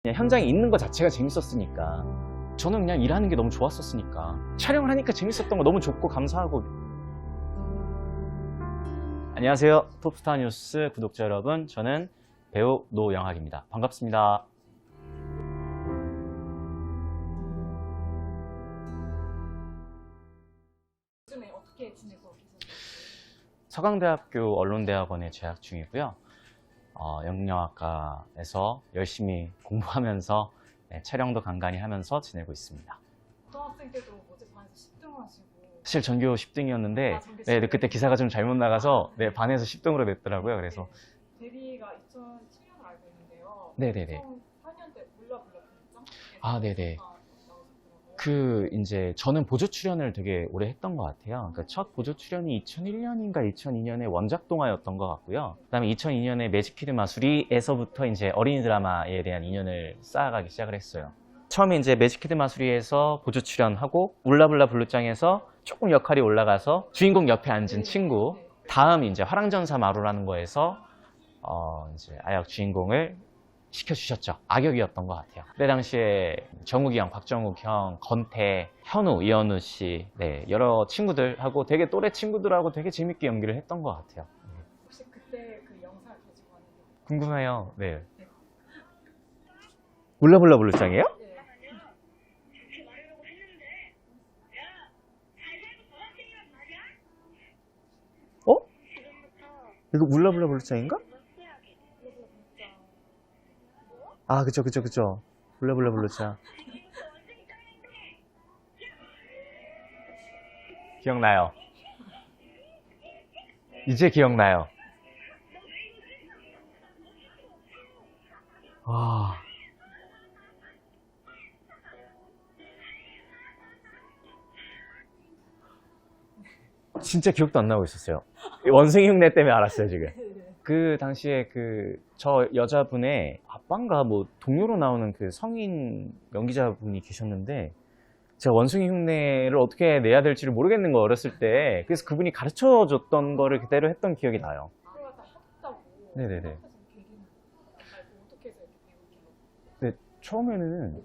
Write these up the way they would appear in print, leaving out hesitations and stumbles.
그냥 현장에 있는 것 자체가 재밌었으니까, 저는 그냥 일하는 게 너무 좋았었으니까, 촬영을 하니까 재밌었던 거 너무 좋고 감사하고. 안녕하세요, 톱스타 뉴스 구독자 여러분, 저는 배우 노영학입니다. 반갑습니다. 요즘에 어떻게 지내고 계세요? 서강대학교 언론대학원에 재학 중이고요. 영영학과에서 열심히 공부하면서 촬영도 간간히 하면서 지내고 있습니다. 고등학생 때도 어제 반에서 10등 하시고. 사실 전교 10등이었는데 전교 네, 10등. 그때 기사가 좀 잘못 나가서 반에서 10등으로 냈더라고요. 그래서 데뷔가 2007년으로 알고 있는데요. 네네네. 2008년 때 몰라블라 분장? 아, 네네. 이제 저는 보조 출연을 되게 오래 했던 것 같아요. 그러니까 첫 보조 출연이 2001년인가 2002년에 원작 동화였던 것 같고요. 그다음에 2002년에 매직키드 마수리에서부터 이제 어린이 드라마에 대한 인연을 쌓아가기 시작을 했어요. 처음에 이제 매직키드 마수리에서 보조 출연하고 울라블라 블루장에서 조금 역할이 올라가서 주인공 옆에 앉은 친구. 다음 이제 화랑전사 마루라는 거에서 이제 아역 주인공을 시켜주셨죠. 악역이었던 것 같아요. 그때 당시에 정욱이 형, 박정욱 형, 건태, 현우, 이현우 씨, 여러 친구들하고 되게 또래 친구들하고 되게 재밌게 연기를 했던 것 같아요. 혹시 그때 그 영상을 가지고 왔는데. 궁금해요. 네. 울라블라 블루장이에요? 네. 어? 이거 울라블라 블루장인가? 아, 그쵸. 울라블라 블루장. 기억나요. 이제 기억나요. 와. 진짜 기억도 안 나고 있었어요. 원숭이 흉내 때문에 알았어요, 지금. 그 당시에 저 여자분의 아빠인가 뭐 동료로 나오는 그 성인 연기자분이 계셨는데, 제가 원숭이 흉내를 어떻게 내야 될지를 모르겠는 거 어렸을 때, 그래서 그분이 가르쳐 줬던 거를 그대로 했던 기억이 나요. 그걸 다 했다고. 네네네. 계기는 어떻게 해서 이렇게 배우게? 근데 처음에는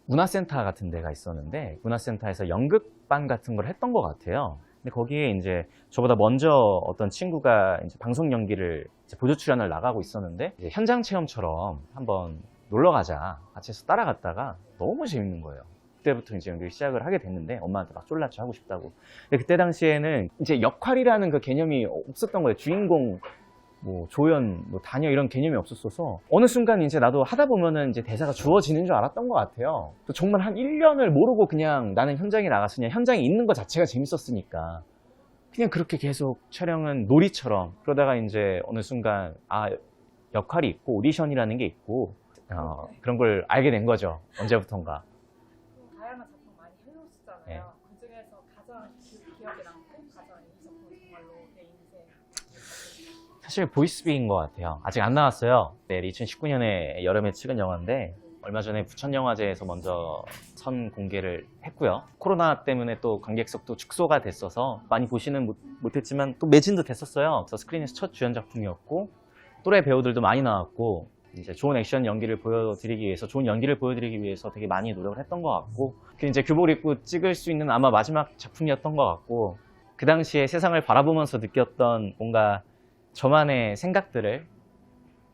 문화센터 같은 데가 있었는데, 문화센터에서 연극반 같은 걸 했던 것 같아요. 근데 거기에 이제 저보다 먼저 어떤 친구가 이제 방송 연기를 이제 보조 출연을 나가고 있었는데, 이제 현장 체험처럼 한번 놀러 가자 같이 해서 따라갔다가 너무 재밌는 거예요. 그때부터 이제 연기를 시작을 하게 됐는데, 엄마한테 막 쫄랐죠, 하고 싶다고. 근데 그때 당시에는 이제 역할이라는 그 개념이 없었던 거예요. 주인공, 뭐 조연, 뭐 다녀 이런 개념이 없었어서 어느 순간 이제 나도 하다 보면은 이제 대사가 주어지는 줄 알았던 것 같아요. 또 정말 한 1년을 모르고 그냥 나는 현장에 나가서 그냥 현장에 있는 것 자체가 재밌었으니까 그냥 그렇게 계속 촬영은 놀이처럼. 그러다가 이제 어느 순간 역할이 있고 오디션이라는 게 있고 그런 걸 알게 된 거죠. 언제부턴가. 다양한 작품 많이 해오셨잖아요. 네. 그 중에서 가장 기억에 남고 가장 이 작품 정말로 내 인생. 사실 보이스비인 것 같아요. 아직 안 나왔어요. 2019년에 여름에 찍은 영화인데 얼마 전에 부천영화제에서 먼저 선 공개를 했고요. 코로나 때문에 또 관객석도 축소가 됐어서 많이 보지는 못했지만 또 매진도 됐었어요. 그래서 스크린에서 첫 주연 작품이었고, 또래 배우들도 많이 나왔고, 이제 좋은 액션 연기를 보여드리기 위해서, 좋은 연기를 보여드리기 위해서 되게 많이 노력을 했던 것 같고, 이제 교복 입고 찍을 수 있는 아마 마지막 작품이었던 것 같고, 그 당시에 세상을 바라보면서 느꼈던 뭔가 저만의 생각들을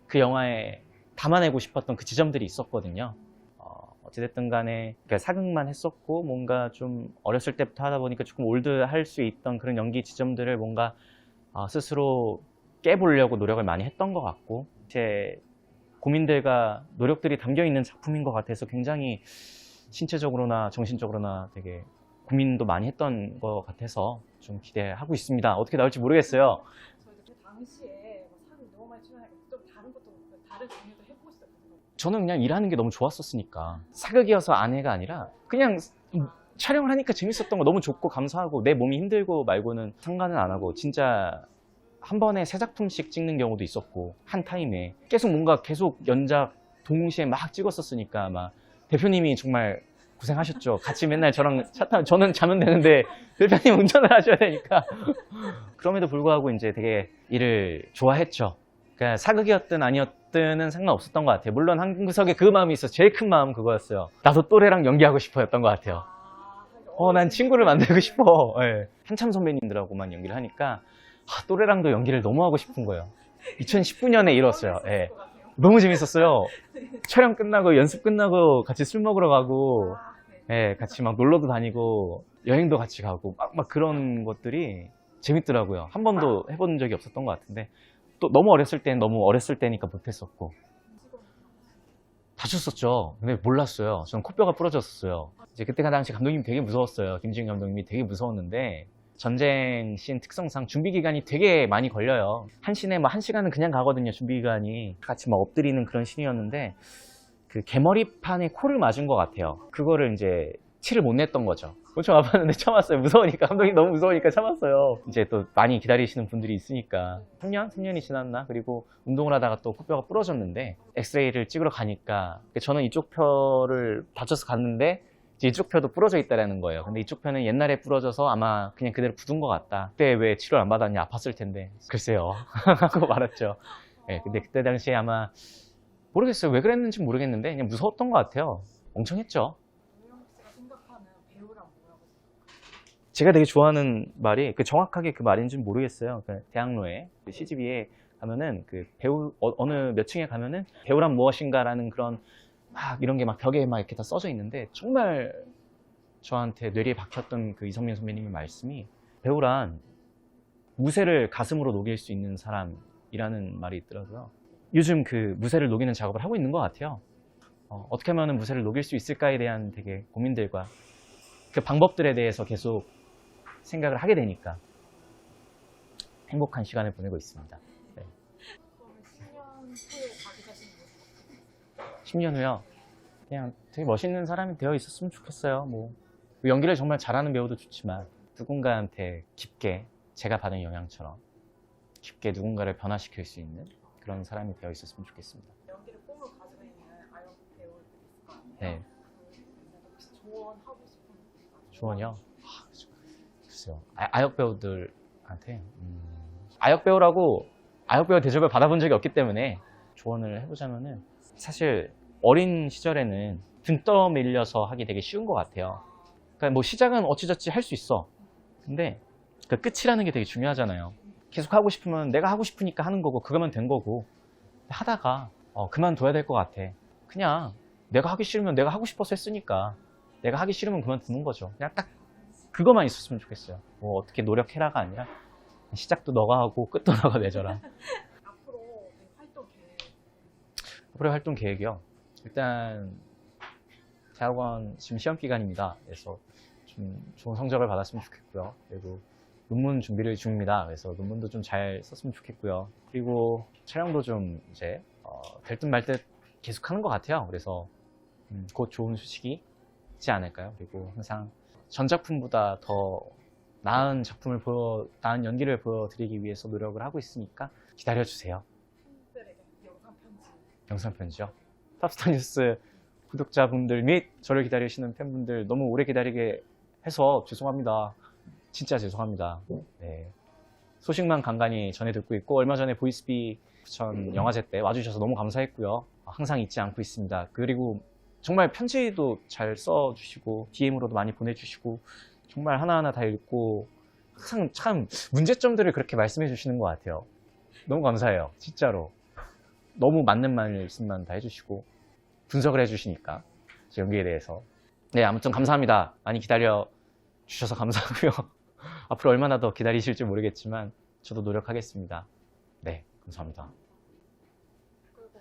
그 영화에 담아내고 싶었던 그 지점들이 있었거든요. 어찌됐든 간에 사극만 했었고, 뭔가 좀 어렸을 때부터 하다 보니까 조금 올드할 수 있던 그런 연기 지점들을 뭔가 스스로 깨보려고 노력을 많이 했던 것 같고, 제 고민들과 노력들이 담겨 있는 작품인 것 같아서 굉장히 신체적으로나 정신적으로나 되게 고민도 많이 했던 것 같아서 좀 기대하고 있습니다. 어떻게 나올지 모르겠어요. 저희도 그 당시에 사극 너무 많이 출연하니까 좀 다른 것도 다른 종류도 해보고 싶었거든요. 저는 그냥 일하는 게 너무 좋았었으니까, 사극이어서 안 해가 아니라 그냥 촬영을 하니까 재밌었던 거 너무 좋고 감사하고, 내 몸이 힘들고 말고는 상관은 안 하고, 진짜 한 번에 3작품씩 찍는 경우도 있었고, 한 타임에 계속 연작 동시에 막 찍었었으니까 아마 대표님이 정말 고생하셨죠. 같이 맨날 저랑 차 타면 저는 자면 되는데 대표님 운전을 하셔야 되니까. 그럼에도 불구하고 이제 되게 일을 좋아했죠. 그러니까 사극이었든 아니었든 게스트는 상관없었던 것 같아요. 물론 한 구석에 그 마음이 있어서 제일 큰 마음은 그거였어요. 나도 또래랑 연기하고 싶어였던 것 같아요. 난 친구를 만들고 싶어. 예. 한참 선배님들하고만 연기를 하니까 또래랑도 연기를 너무 하고 싶은 거예요. 2019년에 이뤘어요. 예. 너무 재밌었어요. 촬영 끝나고 연습 끝나고 같이 술 먹으러 가고 예, 같이 막 놀러도 다니고 여행도 같이 가고 막 그런 것들이 재밌더라고요. 한 번도 해본 적이 없었던 것 같은데 또 너무 어렸을 때는 너무 어렸을 때니까 못했었고 다쳤었죠. 근데 몰랐어요. 저는 코뼈가 부러졌었어요. 이제 그때가 당시 감독님이 되게 무서웠어요. 김지훈 감독님이 되게 무서웠는데 전쟁 씬 특성상 준비 기간이 되게 많이 걸려요. 한 씬에 뭐 1시간은 그냥 가거든요. 준비 기간이 같이 막 엎드리는 그런 씬이었는데 그 개머리판에 코를 맞은 것 같아요. 그거를 이제 티를 못 냈던 거죠. 엄청 아팠는데 참았어요. 무서우니까 감독님 너무 무서우니까 참았어요. 이제 또 많이 기다리시는 분들이 있으니까 3년이 지났나? 그리고 운동을 하다가 또 코뼈가 부러졌는데 엑스레이를 찍으러 가니까 저는 이쪽 펴를 다쳐서 갔는데 이제 이쪽 펴도 부러져 있다라는 거예요. 근데 이쪽 펴는 옛날에 부러져서 아마 그냥 그대로 굳은 것 같다. 그때 왜 치료를 안 받았냐? 아팠을 텐데. 글쎄요. 하고 말았죠. 네, 근데 그때 당시에 아마 모르겠어요. 왜 그랬는지 모르겠는데 그냥 무서웠던 것 같아요. 멍청했죠. 제가 되게 좋아하는 말이 정확하게 그 말인지는 모르겠어요. 대학로에 CGV에 가면은 그 배우 어느 몇 층에 가면은 배우란 무엇인가라는 그런 막 이런 게 막 벽에 막 이렇게 다 써져 있는데 정말 저한테 뇌리에 박혔던 그 이성민 선배님의 말씀이 배우란 무쇠를 가슴으로 녹일 수 있는 사람이라는 말이 있더라고요. 요즘 그 무쇠를 녹이는 작업을 하고 있는 것 같아요. 어떻게 하면 무쇠를 녹일 수 있을까에 대한 되게 고민들과 그 방법들에 대해서 계속 생각을 하게 되니까 행복한 시간을 보내고 있습니다. 네. 10년 후요? 그냥 되게 멋있는 사람이 되어 있었으면 좋겠어요. 뭐 연기를 정말 잘하는 배우도 좋지만 누군가한테 깊게 제가 받은 영향처럼 깊게 누군가를 변화시킬 수 있는 그런 사람이 되어 있었으면 좋겠습니다. 연기를 꿈으로 가지고 있는 아역 배우들 있을 거 아니에요? 네. 혹시 조언하고 싶은 조언이요? 글쎄요. 아역 배우들한테 아역 배우라고 아역 배우 대접을 받아본 적이 없기 때문에 조언을 해보자면은 사실 어린 시절에는 등 떠밀려서 하기 되게 쉬운 것 같아요. 그러니까 뭐 시작은 어찌저찌 할 수 있어. 근데 그 끝이라는 게 되게 중요하잖아요. 계속 하고 싶으면 내가 하고 싶으니까 하는 거고 그거면 된 거고 하다가 그만둬야 될 것 같아. 그냥 내가 하기 싫으면 내가 하고 싶어서 했으니까 내가 하기 싫으면 그만두는 거죠. 그냥 딱 그거만 있었으면 좋겠어요. 뭐 어떻게 노력해라가 아니라 시작도 너가 하고 끝도 너가 맺어라. 앞으로 활동 계획? 앞으로의 활동 계획이요. 일단 대학원 지금 시험 기간입니다. 그래서 좀 좋은 성적을 받았으면 좋겠고요. 그리고 논문 준비를 중입니다. 그래서 논문도 좀 잘 썼으면 좋겠고요. 그리고 촬영도 좀 이제 될 듯 말 듯 계속 하는 것 같아요. 그래서 곧 좋은 소식이 있지 않을까요? 그리고 항상 전 작품보다 더 나은 작품을 나은 연기를 보여드리기 위해서 노력을 하고 있으니까 기다려주세요. 팬들에게 영상 편지. 영상 편지요? 탑스타 뉴스 구독자분들 및 저를 기다리시는 팬분들 너무 오래 기다리게 해서 죄송합니다. 진짜 죄송합니다. 네. 소식만 간간히 전해 듣고 있고 얼마 전에 보이스비 부천 영화제 때 와주셔서 너무 감사했고요. 항상 잊지 않고 있습니다. 그리고 정말 편지도 잘 써주시고 DM으로도 많이 보내주시고 정말 하나하나 다 읽고 항상 참 문제점들을 그렇게 말씀해 주시는 것 같아요. 너무 감사해요. 진짜로. 너무 맞는 말씀만 다 해주시고 분석을 해주시니까 제 연기에 대해서. 네, 아무튼 감사합니다. 많이 기다려 주셔서 감사하고요. 앞으로 얼마나 더 기다리실지 모르겠지만 저도 노력하겠습니다. 네, 감사합니다.